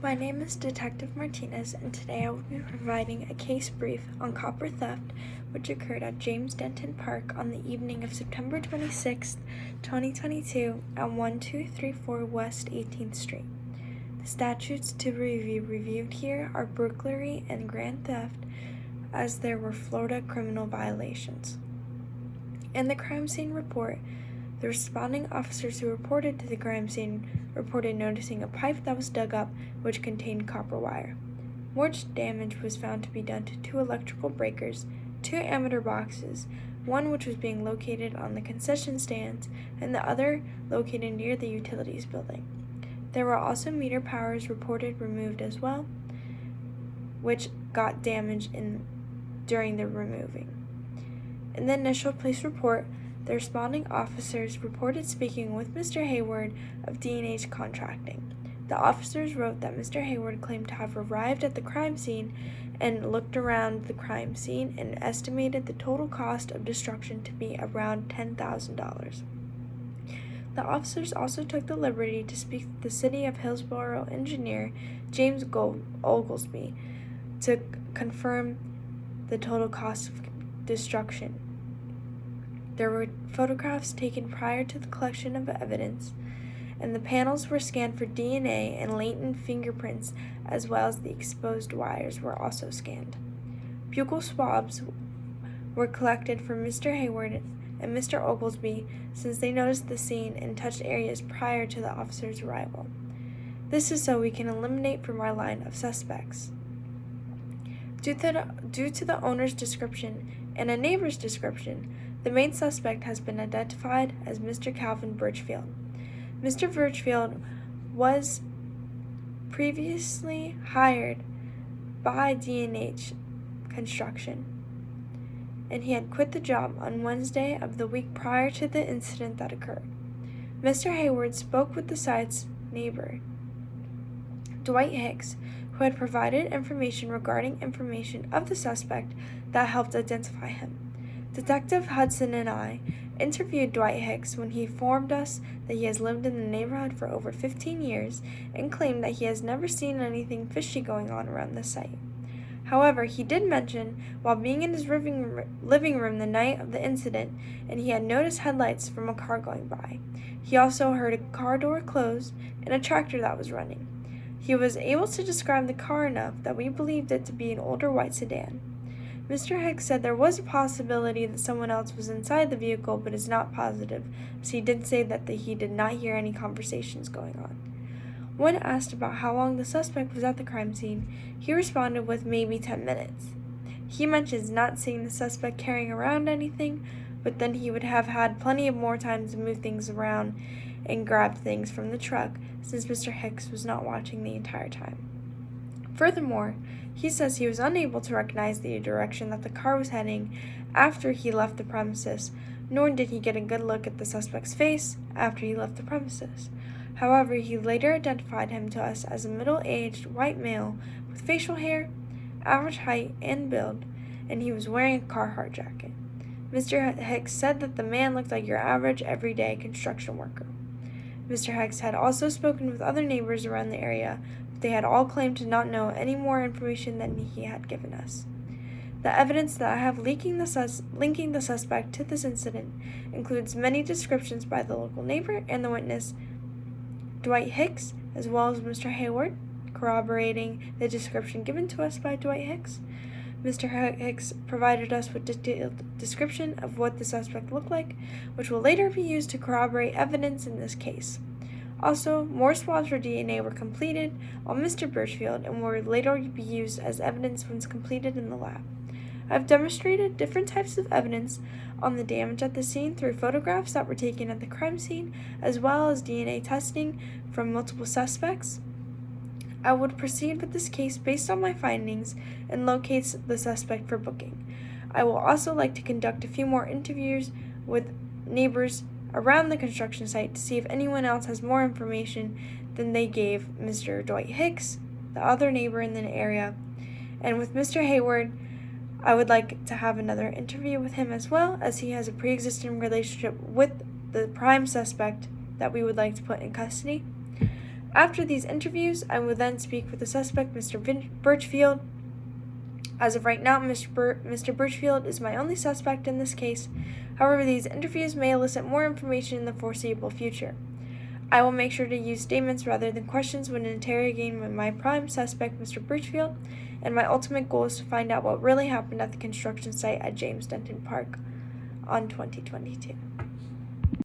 My name is Detective Martinez, and today I will be providing a case brief on copper theft which occurred at James Denton Park on the evening of September 26, 2022 at 1234 West 18th Street. The statutes to be reviewed here are burglary and grand theft, as there were Florida criminal violations. In the crime scene report, the responding officers who reported to the crime scene reported noticing a pipe that was dug up which contained copper wire. More damage was found to be done to 2 electrical breakers, 2 ammeter boxes, one which was being located on the concession stands and the other located near the utilities building. There were also meter powers reported removed as well, which got damaged during the removing. In the initial police report, the responding officers reported speaking with Mr. Hayward of D&H Contracting. The officers wrote that Mr. Hayward claimed to have arrived at the crime scene and looked around the crime scene and estimated the total cost of destruction to be around $10,000. The officers also took the liberty to speak to the City of Hillsborough engineer James Oglesby to confirm the total cost of destruction. There were photographs taken prior to the collection of evidence, and the panels were scanned for DNA and latent fingerprints, as well as the exposed wires were also scanned. Buccal swabs were collected from Mr. Hayward and Mr. Oglesby since they noticed the scene and touched areas prior to the officers' arrival. This is so we can eliminate from our line of suspects. Due to the owner's description and a neighbor's description, the main suspect has been identified as Mr. Calvin Birchfield. Mr. Birchfield was previously hired by D&H Construction, and he had quit the job on Wednesday of the week prior to the incident that occurred. Mr. Hayward spoke with the site's neighbor, Dwight Hicks, who had provided information regarding information of the suspect that helped identify him. Detective Hudson and I interviewed Dwight Hicks when he informed us that he has lived in the neighborhood for over 15 years and claimed that he has never seen anything fishy going on around the site. However, he did mention while being in his living room the night of the incident and he had noticed headlights from a car going by. He also heard a car door close and a tractor that was running. He was able to describe the car enough that we believed it to be an older white sedan. Mr. Hicks said there was a possibility that someone else was inside the vehicle, but is not positive, as he did say that he did not hear any conversations going on. When asked about how long the suspect was at the crime scene, he responded with maybe 10 minutes. He mentions not seeing the suspect carrying around anything, but then he would have had plenty of more time to move things around and grab things from the truck, since Mr. Hicks was not watching the entire time. Furthermore, he says he was unable to recognize the direction that the car was heading after he left the premises, nor did he get a good look at the suspect's face after he left the premises. However, he later identified him to us as a middle-aged white male with facial hair, average height and build, and he was wearing a Carhartt jacket. Mr. Hicks said that the man looked like your average everyday construction worker. Mr. Hicks had also spoken with other neighbors around the area, but they had all claimed to not know any more information than he had given us. The evidence that I have linking the suspect to this incident includes many descriptions by the local neighbor and the witness, Dwight Hicks, as well as Mr. Hayward, corroborating the description given to us by Dwight Hicks. Mr. Hicks provided us with detailed description of what the suspect looked like, which will later be used to corroborate evidence in this case. Also, more swabs for DNA were completed on Mr. Birchfield and will later be used as evidence once completed in the lab. I've demonstrated different types of evidence on the damage at the scene through photographs that were taken at the crime scene, as well as DNA testing from multiple suspects. I would proceed with this case based on my findings and locate the suspect for booking. I will also like to conduct a few more interviews with neighbors around the construction site to see if anyone else has more information than they gave Mr. Dwight Hicks, the other neighbor in the area. And with Mr. Hayward, I would like to have another interview with him as well, as he has a pre-existing relationship with the prime suspect that we would like to put in custody. After these interviews, I will then speak with the suspect, Mr. Birchfield. As of right now, Mr. Birchfield is my only suspect in this case. However, these interviews may elicit more information in the foreseeable future. I will make sure to use statements rather than questions when interrogating my prime suspect, Mr. Birchfield, and my ultimate goal is to find out what really happened at the construction site at James Denton Park on 2022.